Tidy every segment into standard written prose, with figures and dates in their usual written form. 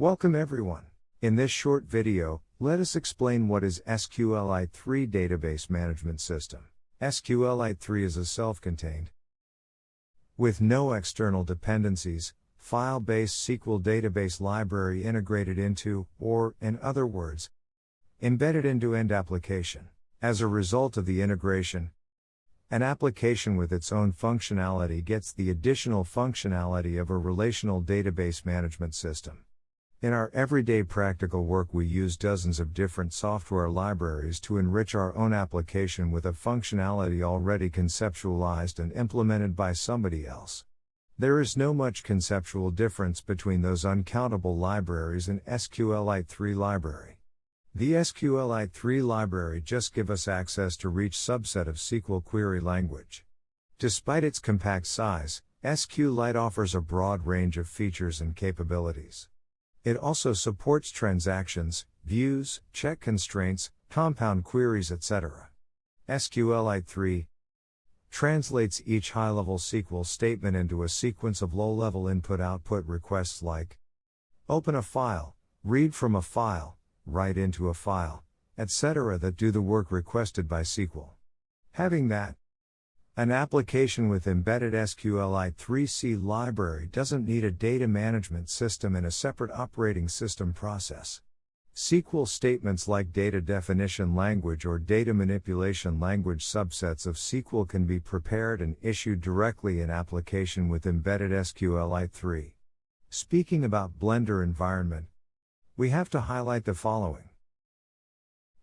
Welcome everyone. In this short video, let us explain what is SQLite 3 Database Management System. SQLite 3 is a self-contained, with no external dependencies, file-based SQL database library integrated into, or, in other words, embedded end-to-end application. As a result of the integration, an application with its own functionality gets the additional functionality of a relational database management system. In our everyday practical work, we use dozens of different software libraries to enrich our own application with a functionality already conceptualized and implemented by somebody else. There is no much conceptual difference between those uncountable libraries and SQLite 3 library. The SQLite 3 library just gives us access to each subset of SQL query language. Despite its compact size, SQLite offers a broad range of features and capabilities. It also supports transactions, views, check constraints, compound queries, etc. SQLite 3 translates each high-level SQL statement into a sequence of low-level input-output requests like open a file, read from a file, write into a file, etc. that do the work requested by SQL. Having that, an application with embedded SQLite 3C library doesn't need a data management system and a separate operating system process. SQL statements like data definition language or data manipulation language subsets of SQL can be prepared and issued directly in application with embedded SQLite 3. Speaking about Blender environment, we have to highlight the following.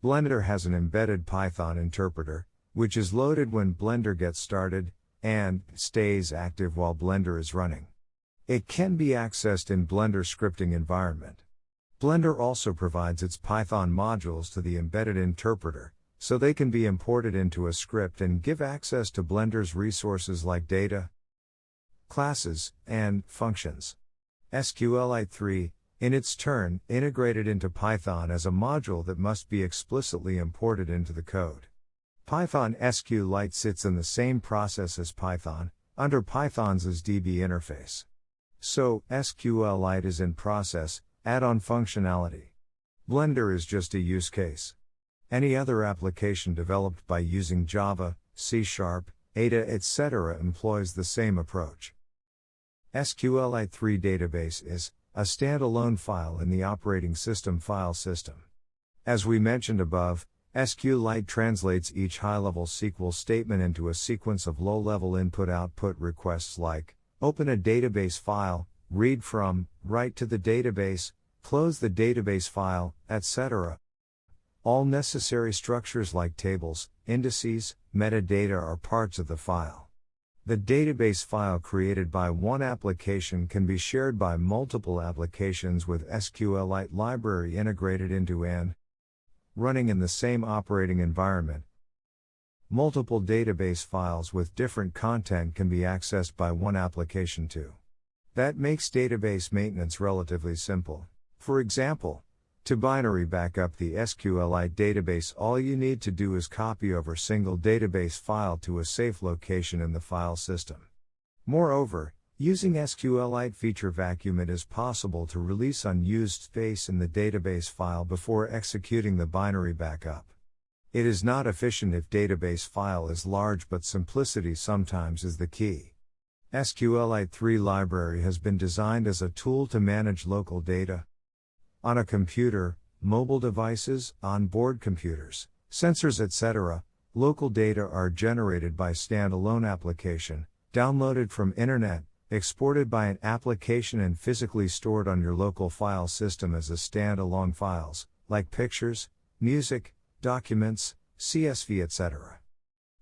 Blender has an embedded Python interpreter, which is loaded when Blender gets started, and stays active while Blender is running. It can be accessed in Blender scripting environment. Blender also provides its Python modules to the embedded interpreter, so they can be imported into a script and give access to Blender's resources like data, classes, and functions. SQLite 3, in its turn, integrated into Python as a module that must be explicitly imported into the code. Python SQLite sits in the same process as Python, under Python's DB interface. So, SQLite is in process, add-on functionality. Blender is just a use case. Any other application developed by using Java, C#, Ada, etc. employs the same approach. SQLite 3 database is a standalone file in the operating system file system. As we mentioned above, SQLite translates each high-level SQL statement into a sequence of low-level input-output requests like open a database file, read from, write to the database, close the database file, etc. All necessary structures like tables, indices, metadata are parts of the file. The database file created by one application can be shared by multiple applications with SQLite library integrated into and running in the same operating environment. Multiple database files with different content can be accessed by one application too. That makes database maintenance relatively simple. For example, to binary backup the SQLite database, all you need to do is copy over single database file to a safe location in the file system. Moreover, using SQLite feature vacuum, it is possible to release unused space in the database file before executing the binary backup. It is not efficient if database file is large, but simplicity sometimes is the key. SQLite 3 library has been designed as a tool to manage local data on a computer, mobile devices, on-board computers, sensors, etc. Local data are generated by standalone application, downloaded from internet, exported by an application and physically stored on your local file system as a standalone files, like pictures, music, documents, CSV, etc.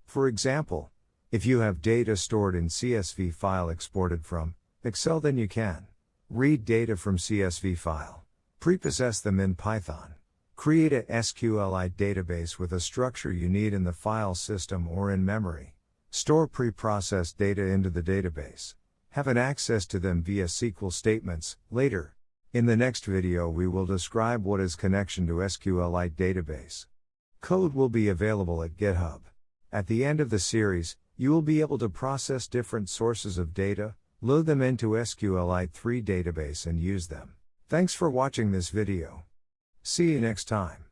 For example, if you have data stored in CSV file exported from Excel, then you can read data from CSV file, preprocess them in Python, create a SQLite database with a structure you need in the file system or in memory, store preprocessed data into the database, have an access to them via SQL statements. Later, in the next video, we will describe what is connection to SQLite database. Code will be available at GitHub. At the end of the series, you will be able to process different sources of data, load them into SQLite 3 database and use them. Thanks for watching this video. See you next time.